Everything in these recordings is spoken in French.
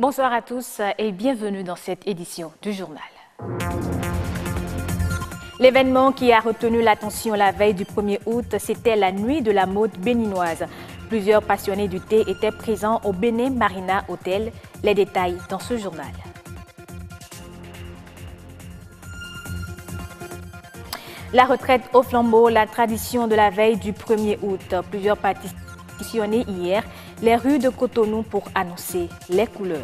Bonsoir à tous et bienvenue dans cette édition du journal. L'événement qui a retenu l'attention la veille du 1er août, c'était la nuit de la mode béninoise. Plusieurs passionnés du thé étaient présents au Bénin Marina Hotel. Les détails dans ce journal. La retraite au flambeau, la tradition de la veille du 1er août. Plusieurs participationnaient hier les rues de Cotonou pour annoncer les couleurs.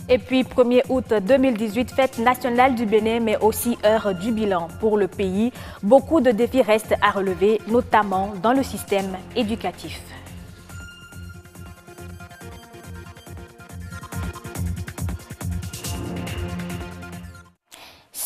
Et puis 1er août 2018, fête nationale du Bénin, mais aussi heure du bilan pour le pays. Beaucoup de défis restent à relever, notamment dans le système éducatif.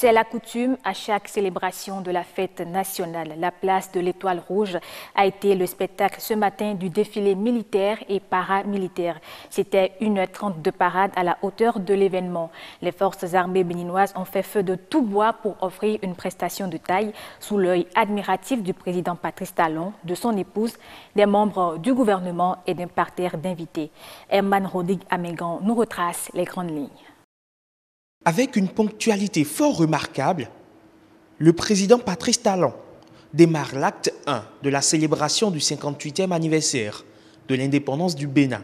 C'est la coutume à chaque célébration de la fête nationale. La place de l'Étoile Rouge a été le spectacle ce matin du défilé militaire et paramilitaire. C'était 1h30 de parade à la hauteur de l'événement. Les forces armées béninoises ont fait feu de tout bois pour offrir une prestation de taille sous l'œil admiratif du président Patrice Talon, de son épouse, des membres du gouvernement et d'un parterre d'invités. Herman Rodrigue Amégan nous retrace les grandes lignes. Avec une ponctualité fort remarquable, le président Patrice Talon démarre l'acte 1 de la célébration du 58e anniversaire de l'indépendance du Bénin.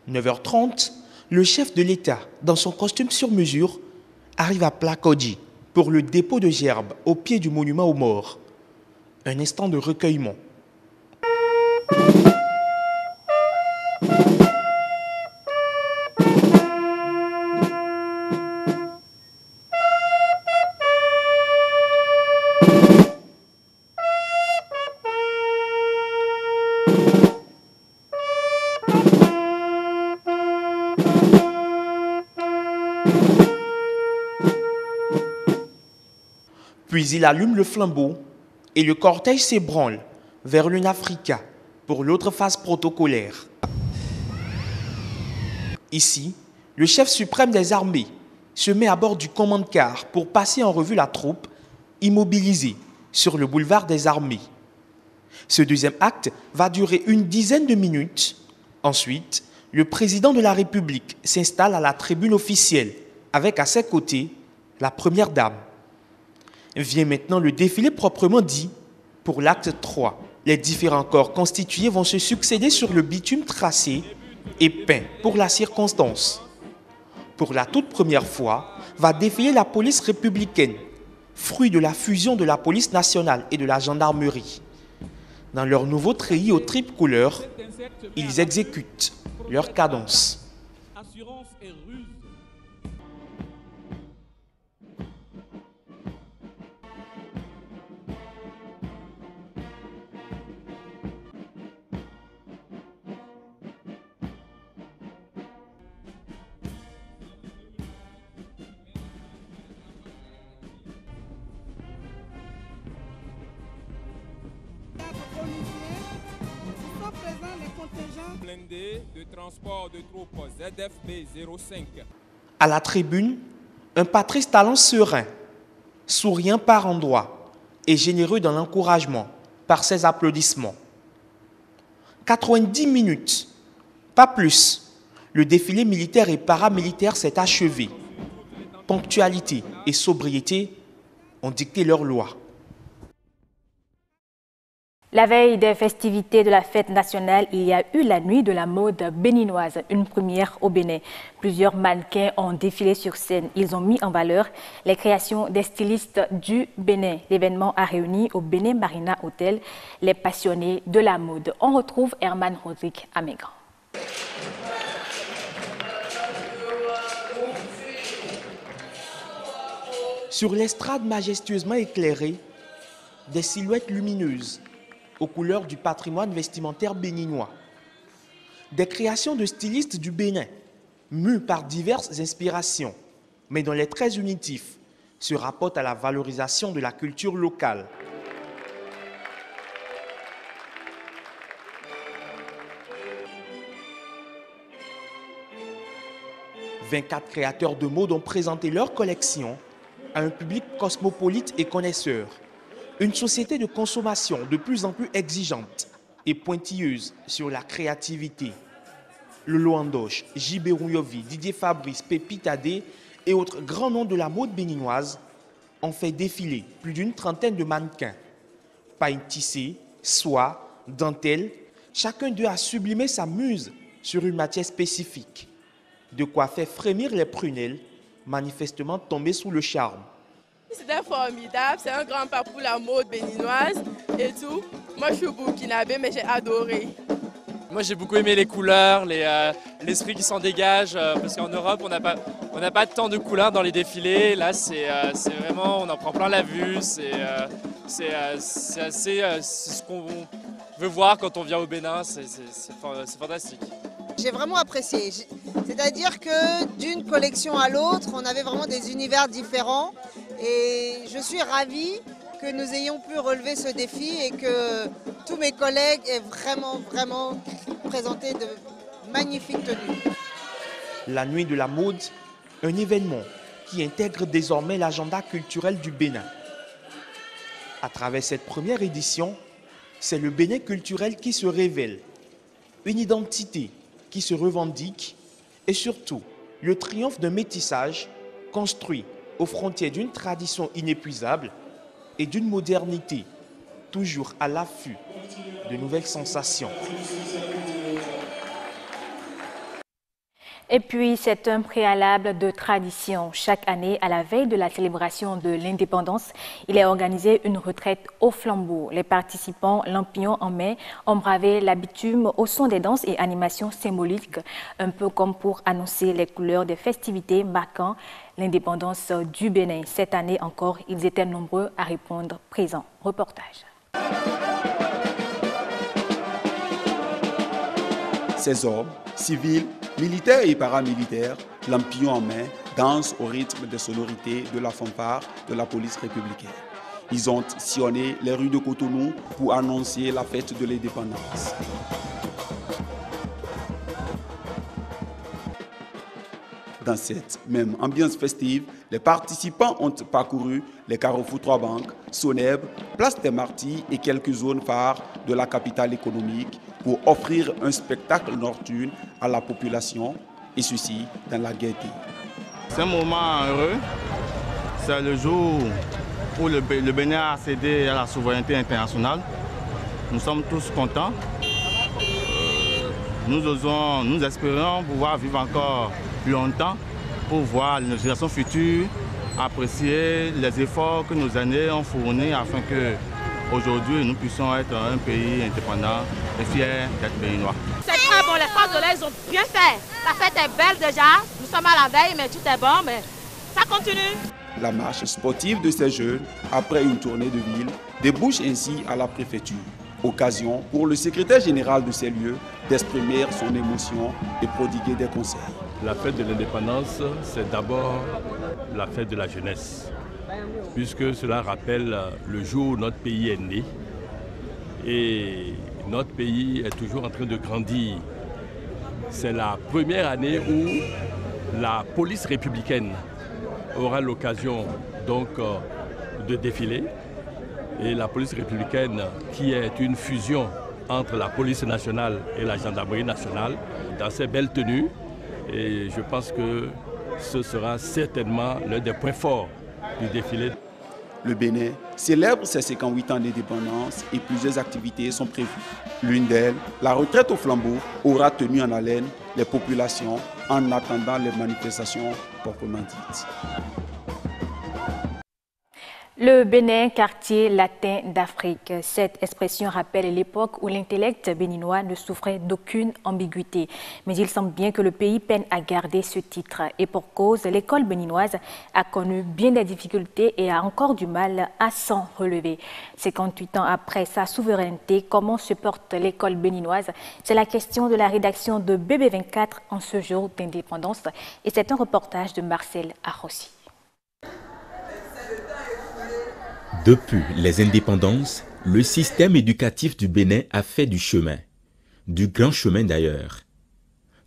9h30, le chef de l'État, dans son costume sur mesure, arrive à Plakodi pour le dépôt de gerbes au pied du monument aux morts. Un instant de recueillement. Puis il allume le flambeau et le cortège s'ébranle vers le Nafrica pour l'autre phase protocolaire. Ici, le chef suprême des armées se met à bord du commande-car pour passer en revue la troupe immobilisée sur le boulevard des armées. Ce deuxième acte va durer une dizaine de minutes. Ensuite, le président de la République s'installe à la tribune officielle avec à ses côtés la première dame. Vient maintenant le défilé proprement dit pour l'acte 3. Les différents corps constitués vont se succéder sur le bitume tracé et peint pour la circonstance. Pour la toute première fois, va défiler la police républicaine, fruit de la fusion de la police nationale et de la gendarmerie. Dans leur nouveau treillis aux triples couleurs, ils exécutent leur cadence. Blindé de transport de troupes ZFB 05. À la tribune, un Patrice Talon serein, souriant par endroits et généreux dans l'encouragement par ses applaudissements. 90 minutes, pas plus, le défilé militaire et paramilitaire s'est achevé. Ponctualité et sobriété ont dicté leur loi. La veille des festivités de la fête nationale, il y a eu la nuit de la mode béninoise, une première au Bénin. Plusieurs mannequins ont défilé sur scène. Ils ont mis en valeur les créations des stylistes du Bénin. L'événement a réuni au Bénin Marina Hotel les passionnés de la mode. On retrouve Herman Rodrigue Amégan. Sur l'estrade majestueusement éclairée, des silhouettes lumineuses aux couleurs du patrimoine vestimentaire béninois. Des créations de stylistes du Bénin, mus par diverses inspirations, mais dont les traits unitifs se rapportent à la valorisation de la culture locale. « 24 créateurs de mode ont présenté leur collection à un public cosmopolite et connaisseur. Une société de consommation de plus en plus exigeante et pointilleuse sur la créativité. Le Loandoche, J.B. Rouyovi, Didier Fabrice, Pépite Adé et autres grands noms de la mode béninoise ont fait défiler plus d'une trentaine de mannequins. Paille tissée, soie, dentelle, chacun d'eux a sublimé sa muse sur une matière spécifique. De quoi faire frémir les prunelles, manifestement tombées sous le charme. C'était formidable, c'est un grand pas pour la mode béninoise et tout. Moi je suis burkinabé mais j'ai adoré. Moi j'ai beaucoup aimé les couleurs, l'esprit qui s'en dégage, parce qu'en Europe on n'a pas tant de couleurs dans les défilés. Là c'est vraiment, on en prend plein la vue, c'est ce qu'on veut voir quand on vient au Bénin, c'est fantastique. J'ai vraiment apprécié, c'est-à-dire que d'une collection à l'autre, on avait vraiment des univers différents et je suis ravie que nous ayons pu relever ce défi et que tous mes collègues aient vraiment présenté de magnifiques tenues. La Nuit de la mode, un événement qui intègre désormais l'agenda culturel du Bénin. À travers cette première édition, c'est le Bénin culturel qui se révèle, une identité qui se revendique et surtout le triomphe d'un métissage construit aux frontières d'une tradition inépuisable et d'une modernité toujours à l'affût de nouvelles sensations. Et puis, c'est un préalable de tradition. Chaque année, à la veille de la célébration de l'indépendance, il est organisé une retraite au flambeau. Les participants, lampions en main, ont bravé la bitume au son des danses et animations symboliques, un peu comme pour annoncer les couleurs des festivités marquant l'indépendance du Bénin. Cette année encore, ils étaient nombreux à répondre présents. Reportage. Ces hommes, civils, militaires et paramilitaires, lampions en main, dansent au rythme des sonorités de la fanfare de la police républicaine. Ils ont sillonné les rues de Cotonou pour annoncer la fête de l'indépendance. Dans cette même ambiance festive, les participants ont parcouru les carrefours Trois-Banques, Soneb, Place des Martyrs et quelques zones phares de la capitale économique pour offrir un spectacle nocturne à la population, et ceci dans la gaieté. C'est un moment heureux. C'est le jour où le Bénin a cédé à la souveraineté internationale. Nous sommes tous contents. Nous espérons pouvoir vivre encore plus longtemps pour voir nos générations futures apprécier les efforts que nos aînés ont fournis afin que aujourd'hui nous puissions être un pays indépendant et fiers d'être béninois. C'est très bon, les forces de l'air ils ont bien fait. La fête est belle déjà, nous sommes à la veille mais tout est bon, mais ça continue. La marche sportive de ces jeunes, après une tournée de ville, débouche ainsi à la préfecture. Occasion pour le secrétaire général de ces lieux d'exprimer son émotion et prodiguer des conseils. La fête de l'indépendance, c'est d'abord la fête de la jeunesse, puisque cela rappelle le jour où notre pays est né et notre pays est toujours en train de grandir. C'est la première année où la police républicaine aura l'occasion donc de défiler. Et la police républicaine, qui est une fusion entre la police nationale et la gendarmerie nationale, dans ces belles tenues. Et je pense que ce sera certainement l'un des points forts du défilé. Le Bénin célèbre ses 58 ans d'indépendance et plusieurs activités sont prévues. L'une d'elles, la retraite au flambeau, aura tenu en haleine les populations en attendant les manifestations proprement dites. Le Bénin, quartier latin d'Afrique. Cette expression rappelle l'époque où l'intellect béninois ne souffrait d'aucune ambiguïté. Mais il semble bien que le pays peine à garder ce titre. Et pour cause, l'école béninoise a connu bien des difficultés et a encore du mal à s'en relever. 58 ans après sa souveraineté, comment se porte l'école béninoise? C'est la question de la rédaction de BB24 en ce jour d'indépendance. Et c'est un reportage de Marcel Arrossi. Depuis les indépendances, le système éducatif du Bénin a fait du chemin. Du grand chemin d'ailleurs.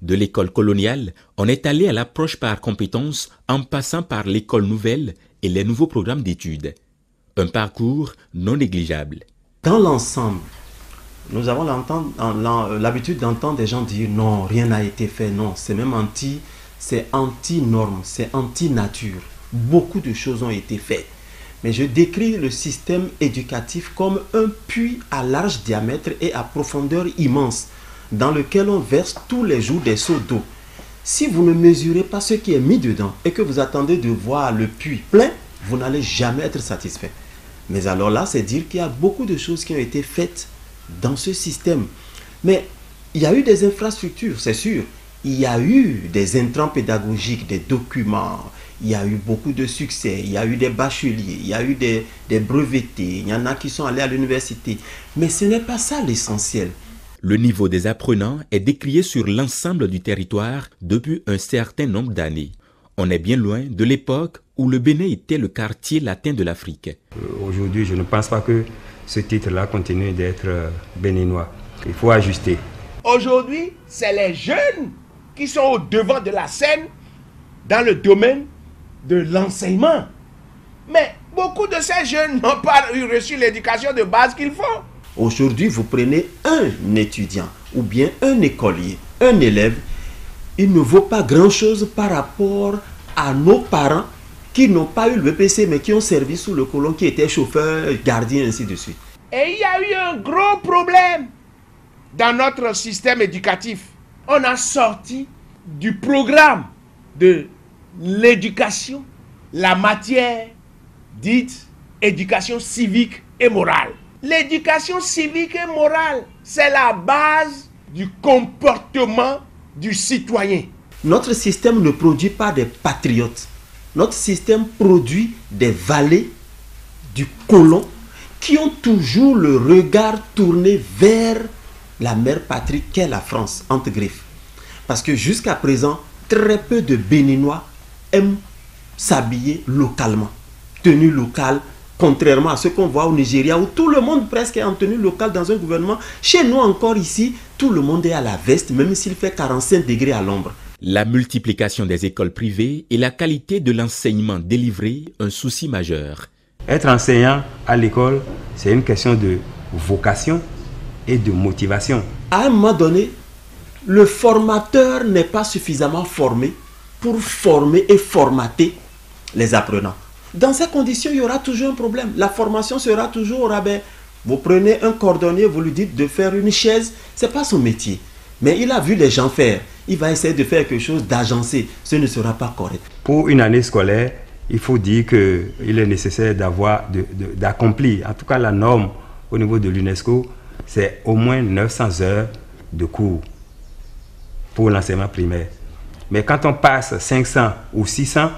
De l'école coloniale, on est allé à l'approche par compétences en passant par l'école nouvelle et les nouveaux programmes d'études. Un parcours non négligeable. Dans l'ensemble, Nous avons l'habitude d'entendre des gens dire non, rien n'a été fait. Non, c'est même anti-norme, c'est anti-nature. Beaucoup de choses ont été faites. Mais je décris le système éducatif comme un puits à large diamètre et à profondeur immense, dans lequel on verse tous les jours des seaux d'eau. Si vous ne mesurez pas ce qui est mis dedans et que vous attendez de voir le puits plein, vous n'allez jamais être satisfait. Mais alors là, c'est dire qu'il y a beaucoup de choses qui ont été faites dans ce système. Mais il y a eu des infrastructures, c'est sûr. Il y a eu des intrants pédagogiques, des documents. Il y a eu beaucoup de succès. Il y a eu des bacheliers, il y a eu des brevetés. Il y en a qui sont allés à l'université. Mais ce n'est pas ça l'essentiel. Le niveau des apprenants est décrié sur l'ensemble du territoire depuis un certain nombre d'années. On est bien loin de l'époque où le Bénin était le quartier latin de l'Afrique. Aujourd'hui, je ne pense pas que ce titre-là continue d'être béninois. Il faut ajuster. Aujourd'hui, c'est les jeunes qui sont au devant de la scène dans le domaine de l'enseignement. Mais beaucoup de ces jeunes n'ont pas reçu l'éducation de base qu'il faut. Aujourd'hui, vous prenez un étudiant ou bien un écolier, un élève, il ne vaut pas grand-chose par rapport à nos parents qui n'ont pas eu le BPC mais qui ont servi sous le colon, qui étaient chauffeurs, gardiens, ainsi de suite. Et il y a eu un gros problème dans notre système éducatif. On a sorti du programme de l'éducation la matière dite éducation civique et morale. L'éducation civique et morale, c'est la base du comportement du citoyen. Notre système ne produit pas des patriotes. Notre système produit des valets du colon qui ont toujours le regard tourné vers la mère patrie qu'est la France, entre griffes. Parce que jusqu'à présent, très peu de Béninois aiment s'habiller localement, tenue locale, contrairement à ce qu'on voit au Nigeria où tout le monde presque est en tenue locale dans un gouvernement. Chez nous encore ici, tout le monde est à la veste, même s'il fait 45 degrés à l'ombre. La multiplication des écoles privées et la qualité de l'enseignement délivré, un souci majeur. Être enseignant à l'école, c'est une question de vocation et de motivation. À un moment donné, le formateur n'est pas suffisamment formé pour former et formater les apprenants. Dans ces conditions, il y aura toujours un problème. La formation sera toujours au rabais. Vous prenez un cordonnier, vous lui dites de faire une chaise, ce n'est pas son métier. Mais il a vu les gens faire. Il va essayer de faire quelque chose d'agencé. Ce ne sera pas correct. Pour une année scolaire, il faut dire qu'il est nécessaire d'accomplir. En tout cas, la norme au niveau de l'UNESCO, c'est au moins 900 heures de cours pour l'enseignement primaire. Mais quand on passe 500 ou 600,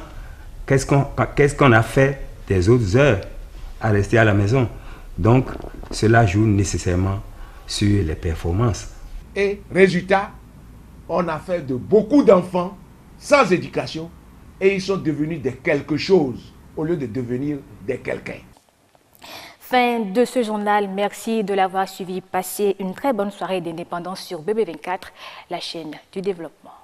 qu'est-ce qu'on a fait des autres heures à rester à la maison? Donc, cela joue nécessairement sur les performances. Et résultat, on a fait de beaucoup d'enfants sans éducation et ils sont devenus des quelque chose au lieu de devenir des quelqu'un. Fin de ce journal. Merci de l'avoir suivi. Passez une très bonne soirée d'indépendance sur BB24, la chaîne du développement.